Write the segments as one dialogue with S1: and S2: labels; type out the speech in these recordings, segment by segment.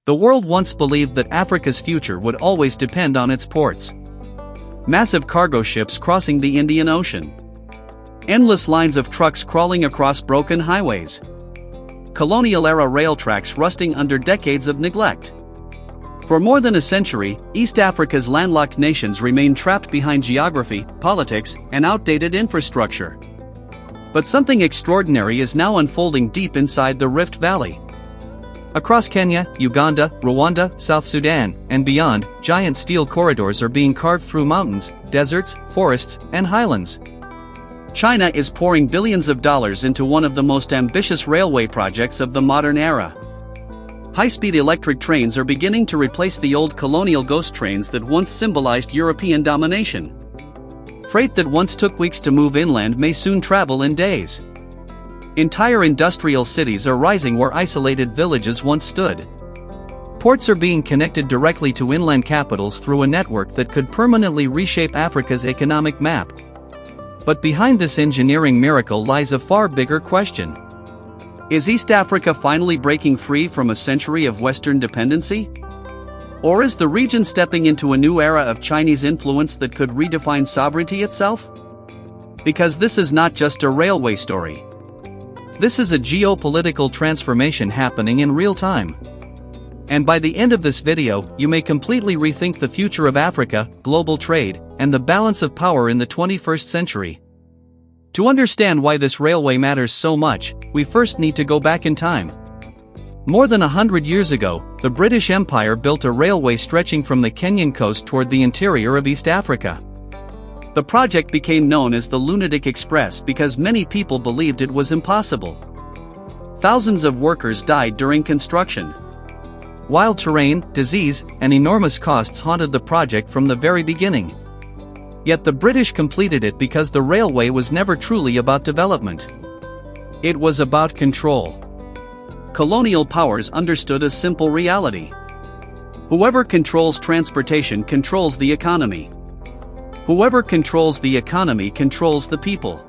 S1: The world once believed that Africa's future would always depend on its ports. Massive cargo ships crossing the Indian Ocean. Endless lines of trucks crawling across broken highways. Colonial-era rail tracks rusting under decades of neglect. For more than a century, East Africa's landlocked nations remained trapped behind geography, politics, and outdated infrastructure. But something extraordinary is now unfolding deep inside the Rift Valley. Across Kenya, Uganda, Rwanda, South Sudan, and beyond, giant steel corridors are being carved through mountains, deserts, forests, and highlands. China is pouring billions of dollars into one of the most ambitious railway projects of the modern era. High-speed electric trains are beginning to replace the old colonial ghost trains that once symbolized European domination. Freight that once took weeks to move inland may soon travel in days. Entire industrial cities are rising where isolated villages once stood. Ports are being connected directly to inland capitals through a network that could permanently reshape Africa's economic map. But behind this engineering miracle lies a far bigger question. Is East Africa finally breaking free from a century of Western dependency? Or is the region stepping into a new era of Chinese influence that could redefine sovereignty itself? Because this is not just a railway story. This is a geopolitical transformation happening in real time. And by the end of this video, you may completely rethink the future of Africa, global trade, and the balance of power in the 21st century. To understand why this railway matters so much, we first need to go back in time. More than 100 years ago, the British Empire built a railway stretching from the Kenyan coast toward the interior of East Africa. The project became known as the Lunatic Express because many people believed it was impossible. Thousands of workers died during construction. Wild terrain, disease, and enormous costs haunted the project from the very beginning. Yet the British completed it because the railway was never truly about development. It was about control. Colonial powers understood a simple reality. Whoever controls transportation controls the economy. Whoever controls the economy controls the people.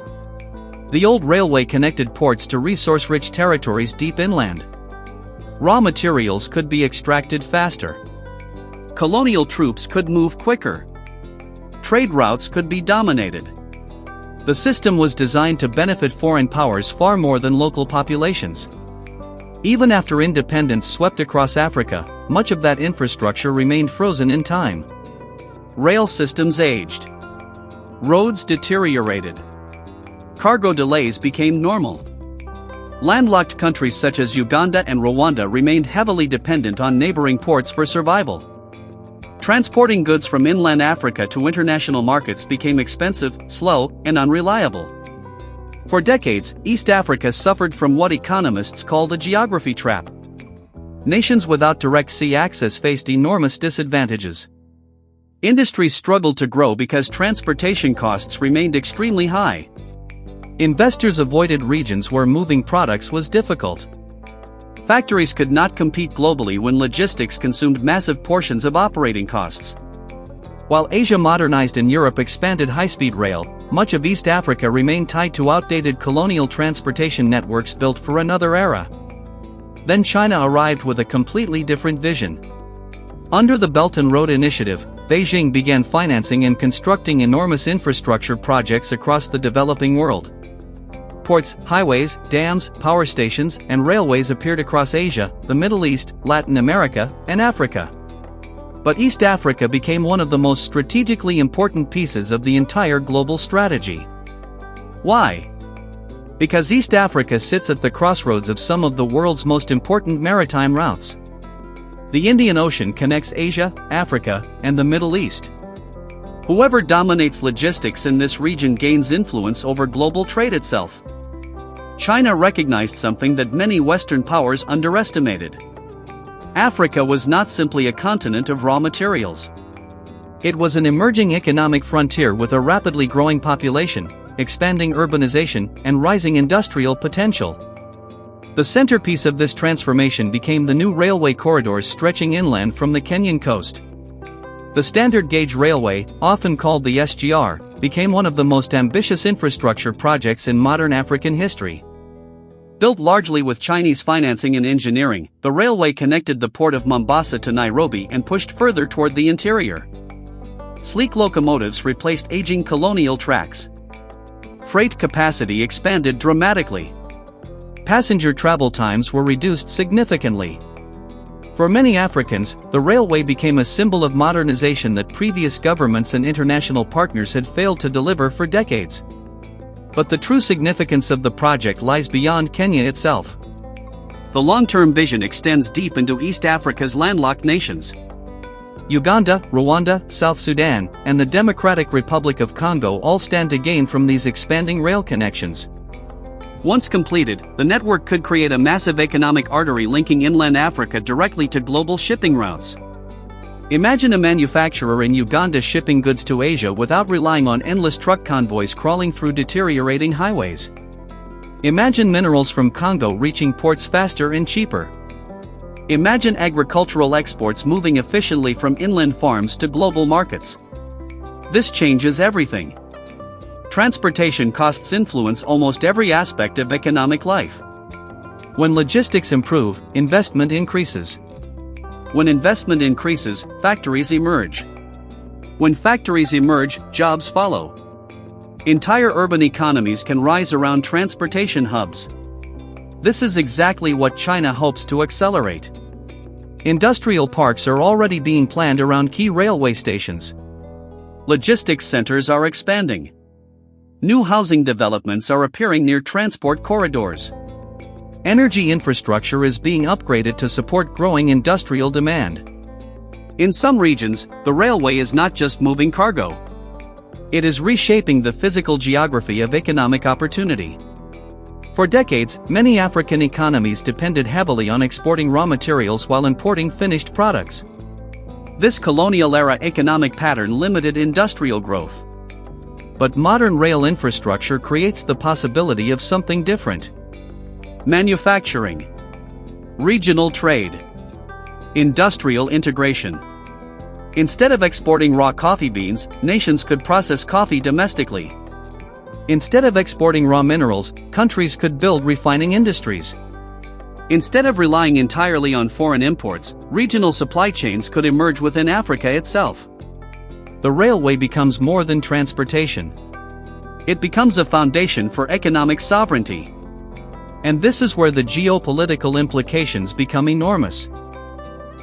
S1: The old railway connected ports to resource-rich territories deep inland. Raw materials could be extracted faster. Colonial troops could move quicker. Trade routes could be dominated. The system was designed to benefit foreign powers far more than local populations. Even after independence swept across Africa, much of that infrastructure remained frozen in time. Rail systems aged. Roads deteriorated. Cargo delays became normal. Landlocked countries such as Uganda and Rwanda remained heavily dependent on neighboring ports for survival. Transporting goods from inland Africa to international markets became expensive, slow, and unreliable. For decades, East Africa suffered from what economists call the geography trap. Nations without direct sea access faced enormous disadvantages. Industries struggled to grow because transportation costs remained extremely high. Investors avoided regions where moving products was difficult. Factories could not compete globally when logistics consumed massive portions of operating costs. While Asia modernized and Europe expanded high-speed rail, much of East Africa remained tied to outdated colonial transportation networks built for another era. Then China arrived with a completely different vision. Under the Belt and Road Initiative, Beijing began financing and constructing enormous infrastructure projects across the developing world. Ports, highways, dams, power stations, and railways appeared across Asia, the Middle East, Latin America, and Africa. But East Africa became one of the most strategically important pieces of the entire global strategy. Why? Because East Africa sits at the crossroads of some of the world's most important maritime routes. The Indian Ocean connects Asia, Africa, and the Middle East. Whoever dominates logistics in this region gains influence over global trade itself. China recognized something that many Western powers underestimated. Africa was not simply a continent of raw materials. It was an emerging economic frontier with a rapidly growing population, expanding urbanization, and rising industrial potential. The centerpiece of this transformation became the new railway corridors stretching inland from the Kenyan coast. The standard gauge railway, often called the SGR, became one of the most ambitious infrastructure projects in modern African history. Built largely with Chinese financing and engineering, the railway connected the port of Mombasa to Nairobi and pushed further toward the interior. Sleek locomotives replaced aging colonial tracks. Freight capacity expanded dramatically. Passenger travel times were reduced significantly. For many Africans, the railway became a symbol of modernization that previous governments and international partners had failed to deliver for decades. But the true significance of the project lies beyond Kenya itself. The long-term vision extends deep into East Africa's landlocked nations. Uganda, Rwanda, South Sudan, and the Democratic Republic of Congo all stand to gain from these expanding rail connections. Once completed, the network could create a massive economic artery linking inland Africa directly to global shipping routes. Imagine a manufacturer in Uganda shipping goods to Asia without relying on endless truck convoys crawling through deteriorating highways. Imagine minerals from Congo reaching ports faster and cheaper. Imagine agricultural exports moving efficiently from inland farms to global markets. This changes everything. Transportation costs influence almost every aspect of economic life. When logistics improve, investment increases. When investment increases, factories emerge. When factories emerge, jobs follow. Entire urban economies can rise around transportation hubs. This is exactly what China hopes to accelerate. Industrial parks are already being planned around key railway stations. Logistics centers are expanding. New housing developments are appearing near transport corridors. Energy infrastructure is being upgraded to support growing industrial demand. In some regions, the railway is not just moving cargo. It is reshaping the physical geography of economic opportunity. For decades, many African economies depended heavily on exporting raw materials while importing finished products. This colonial-era economic pattern limited industrial growth. But modern rail infrastructure creates the possibility of something different. Manufacturing, regional trade, industrial integration. Instead of exporting raw coffee beans, nations could process coffee domestically. Instead of exporting raw minerals, countries could build refining industries. Instead of relying entirely on foreign imports, regional supply chains could emerge within Africa itself. The railway becomes more than transportation. It becomes a foundation for economic sovereignty. And this is where the geopolitical implications become enormous.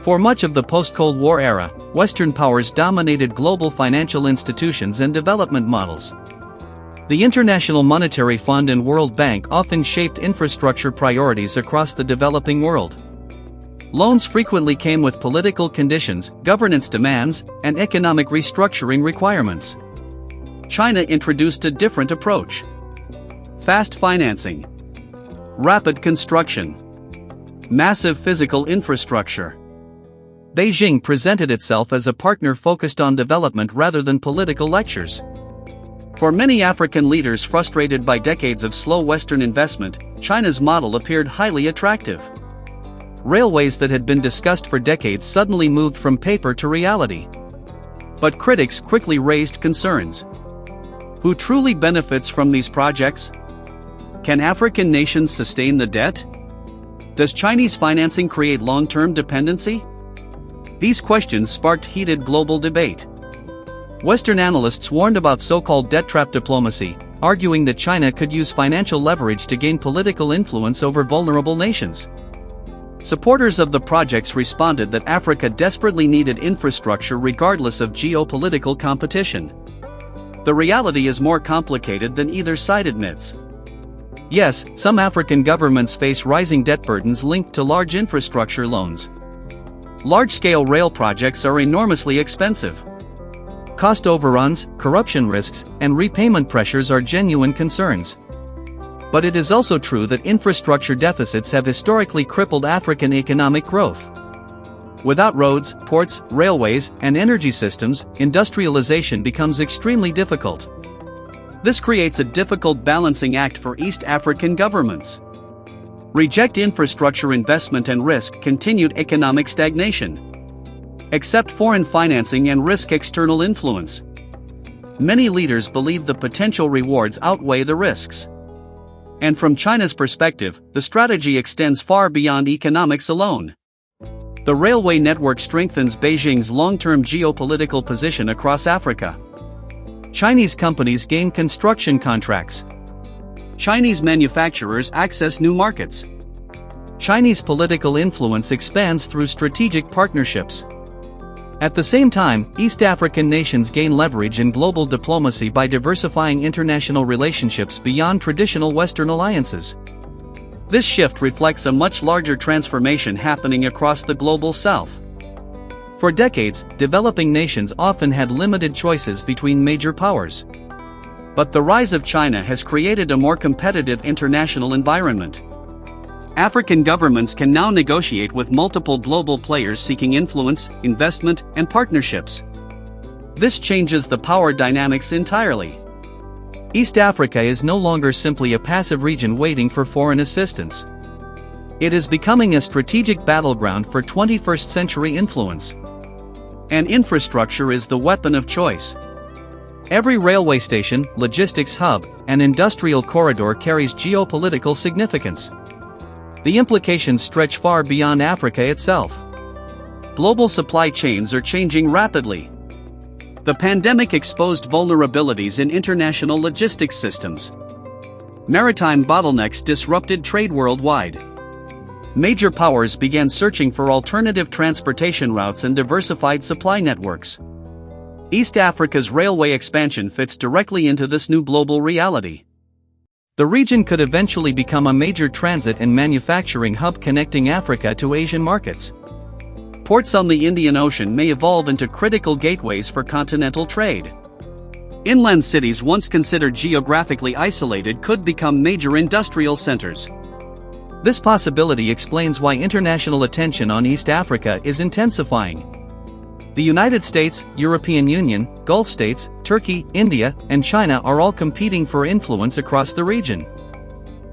S1: For much of the post-Cold War era, Western powers dominated global financial institutions and development models. The International Monetary Fund and World Bank often shaped infrastructure priorities across the developing world. Loans frequently came with political conditions, governance demands, and economic restructuring requirements. China introduced a different approach. Fast financing, rapid construction, massive physical infrastructure. Beijing presented itself as a partner focused on development rather than political lectures. For many African leaders frustrated by decades of slow Western investment, China's model appeared highly attractive. Railways that had been discussed for decades suddenly moved from paper to reality. But critics quickly raised concerns. Who truly benefits from these projects? Can African nations sustain the debt? Does Chinese financing create long-term dependency? These questions sparked heated global debate. Western analysts warned about so-called debt trap diplomacy, arguing that China could use financial leverage to gain political influence over vulnerable nations. Supporters of the projects responded that Africa desperately needed infrastructure regardless of geopolitical competition. The reality is more complicated than either side admits. Yes, some African governments face rising debt burdens linked to large infrastructure loans. Large-scale rail projects are enormously expensive. Cost overruns, corruption risks, and repayment pressures are genuine concerns. But it is also true that infrastructure deficits have historically crippled African economic growth. Without roads, ports, railways, and energy systems, industrialization becomes extremely difficult. This creates a difficult balancing act for East African governments. Reject infrastructure investment and risk continued economic stagnation. Accept foreign financing and risk external influence. Many leaders believe the potential rewards outweigh the risks. And from China's perspective, the strategy extends far beyond economics alone. The railway network strengthens Beijing's long-term geopolitical position across Africa. Chinese companies gain construction contracts. Chinese manufacturers access new markets. Chinese political influence expands through strategic partnerships. At the same time, East African nations gain leverage in global diplomacy by diversifying international relationships beyond traditional Western alliances. This shift reflects a much larger transformation happening across the global South. For decades, developing nations often had limited choices between major powers. But the rise of China has created a more competitive international environment. African governments can now negotiate with multiple global players seeking influence, investment, and partnerships. This changes the power dynamics entirely. East Africa is no longer simply a passive region waiting for foreign assistance. It is becoming a strategic battleground for 21st century influence. And infrastructure is the weapon of choice. Every railway station, logistics hub, and industrial corridor carries geopolitical significance. The implications stretch far beyond Africa itself. Global supply chains are changing rapidly. The pandemic exposed vulnerabilities in international logistics systems. Maritime bottlenecks disrupted trade worldwide. Major powers began searching for alternative transportation routes and diversified supply networks. East Africa's railway expansion fits directly into this new global reality. The region could eventually become a major transit and manufacturing hub connecting Africa to Asian markets. Ports on the Indian Ocean may evolve into critical gateways for continental trade. Inland cities once considered geographically isolated could become major industrial centers. This possibility explains why international attention on East Africa is intensifying. The United States, European Union, Gulf states, Turkey, India, and China are all competing for influence across the region.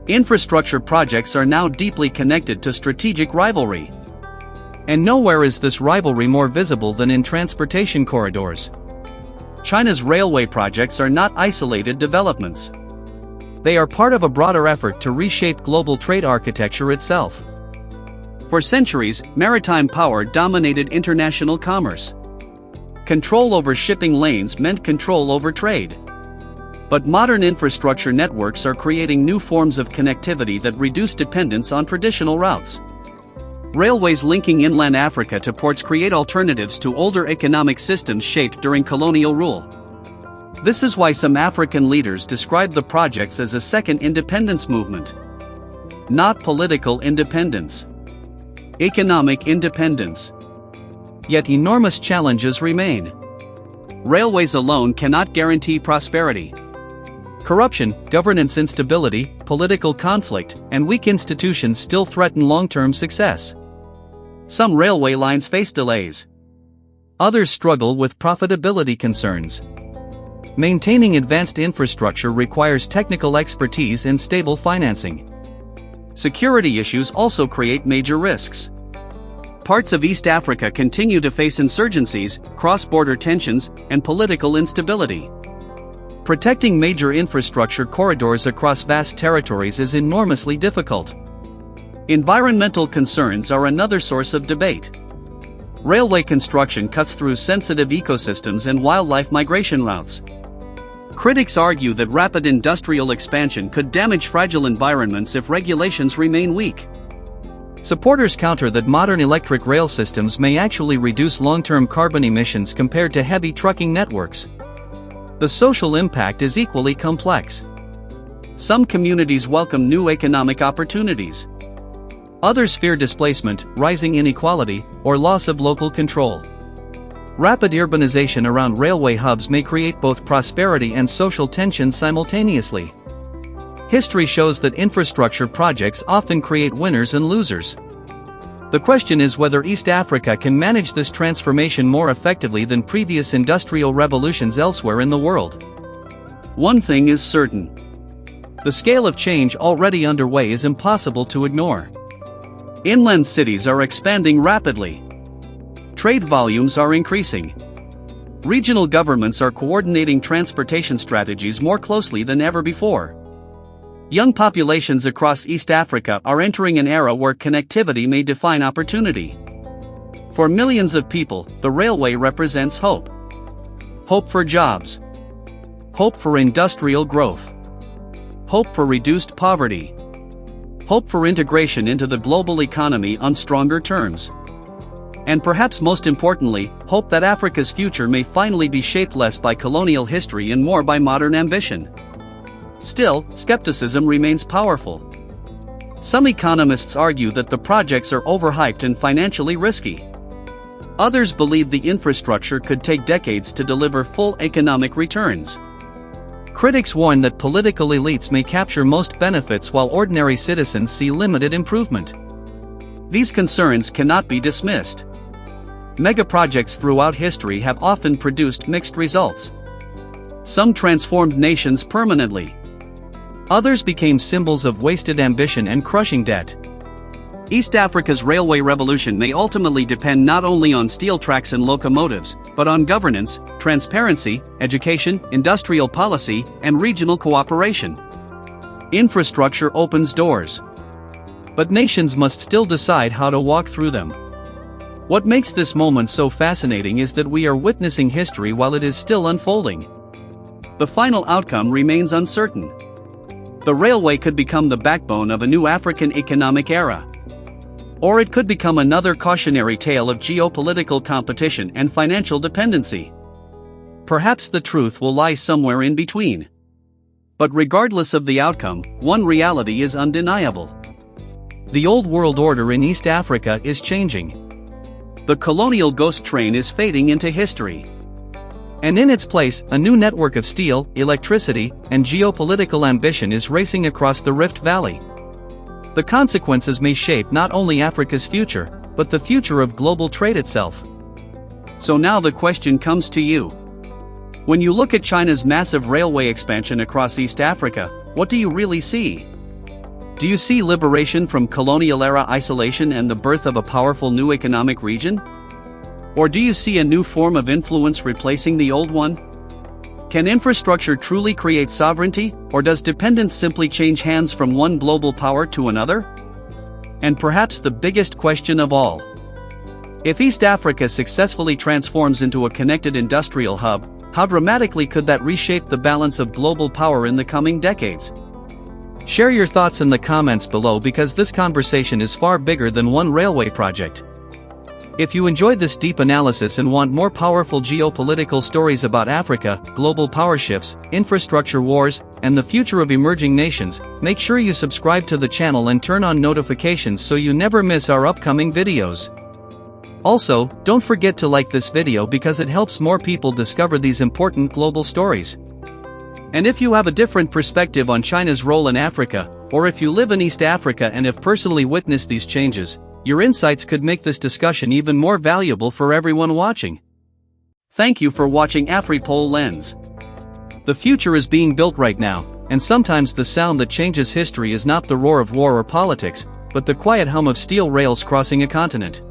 S1: Infrastructure projects are now deeply connected to strategic rivalry. And nowhere is this rivalry more visible than in transportation corridors. China's railway projects are not isolated developments. They are part of a broader effort to reshape global trade architecture itself. For centuries, maritime power dominated international commerce. Control over shipping lanes meant control over trade. But modern infrastructure networks are creating new forms of connectivity that reduce dependence on traditional routes. Railways linking inland Africa to ports create alternatives to older economic systems shaped during colonial rule. This is why some African leaders describe the projects as a second independence movement. Not political independence. Economic independence. Yet enormous challenges remain. Railways alone cannot guarantee prosperity. Corruption, governance instability, political conflict, and weak institutions still threaten long-term success. Some railway lines face delays. Others struggle with profitability concerns. Maintaining advanced infrastructure requires technical expertise and stable financing. Security issues also create major risks. Parts of East Africa continue to face insurgencies, cross-border tensions, and political instability. Protecting major infrastructure corridors across vast territories is enormously difficult. Environmental concerns are another source of debate. Railway construction cuts through sensitive ecosystems and wildlife migration routes. Critics argue that rapid industrial expansion could damage fragile environments if regulations remain weak. Supporters counter that modern electric rail systems may actually reduce long-term carbon emissions compared to heavy trucking networks. The social impact is equally complex. Some communities welcome new economic opportunities. Others fear displacement, rising inequality, or loss of local control. Rapid urbanization around railway hubs may create both prosperity and social tension simultaneously. History shows that infrastructure projects often create winners and losers. The question is whether East Africa can manage this transformation more effectively than previous industrial revolutions elsewhere in the world. One thing is certain. The scale of change already underway is impossible to ignore. Inland cities are expanding rapidly. Trade volumes are increasing. Regional governments are coordinating transportation strategies more closely than ever before. Young populations across East Africa are entering an era where connectivity may define opportunity. For millions of people, the railway represents hope. Hope for jobs. Hope for industrial growth. Hope for reduced poverty. Hope for integration into the global economy on stronger terms. And perhaps most importantly, hope that Africa's future may finally be shaped less by colonial history and more by modern ambition. Still, skepticism remains powerful. Some economists argue that the projects are overhyped and financially risky. Others believe the infrastructure could take decades to deliver full economic returns. Critics warn that political elites may capture most benefits while ordinary citizens see limited improvement. These concerns cannot be dismissed. Megaprojects throughout history have often produced mixed results. Some transformed nations permanently. Others became symbols of wasted ambition and crushing debt. East Africa's railway revolution may ultimately depend not only on steel tracks and locomotives, but on governance, transparency, education, industrial policy, and regional cooperation. Infrastructure opens doors. But nations must still decide how to walk through them. What makes this moment so fascinating is that we are witnessing history while it is still unfolding. The final outcome remains uncertain. The railway could become the backbone of a new African economic era. Or it could become another cautionary tale of geopolitical competition and financial dependency. Perhaps the truth will lie somewhere in between. But regardless of the outcome, one reality is undeniable. The old world order in East Africa is changing. The colonial ghost train is fading into history. And in its place, a new network of steel, electricity, and geopolitical ambition is racing across the Rift Valley. The consequences may shape not only Africa's future, but the future of global trade itself. So now the question comes to you. When you look at China's massive railway expansion across East Africa, what do you really see? Do you see liberation from colonial-era isolation and the birth of a powerful new economic region? Or do you see a new form of influence replacing the old one? Can infrastructure truly create sovereignty, or does dependence simply change hands from one global power to another? And perhaps the biggest question of all. If East Africa successfully transforms into a connected industrial hub, how dramatically could that reshape the balance of global power in the coming decades? Share your thoughts in the comments below because this conversation is far bigger than one railway project. If you enjoyed this deep analysis and want more powerful geopolitical stories about Africa, global power shifts, infrastructure wars, and the future of emerging nations, make sure you subscribe to the channel and turn on notifications so you never miss our upcoming videos. Also, don't forget to like this video because it helps more people discover these important global stories. And if you have a different perspective on China's role in Africa, or if you live in East Africa and have personally witnessed these changes, your insights could make this discussion even more valuable for everyone watching. Thank you for watching AfriPol Lens. The future is being built right now, and sometimes the sound that changes history is not the roar of war or politics, but the quiet hum of steel rails crossing a continent.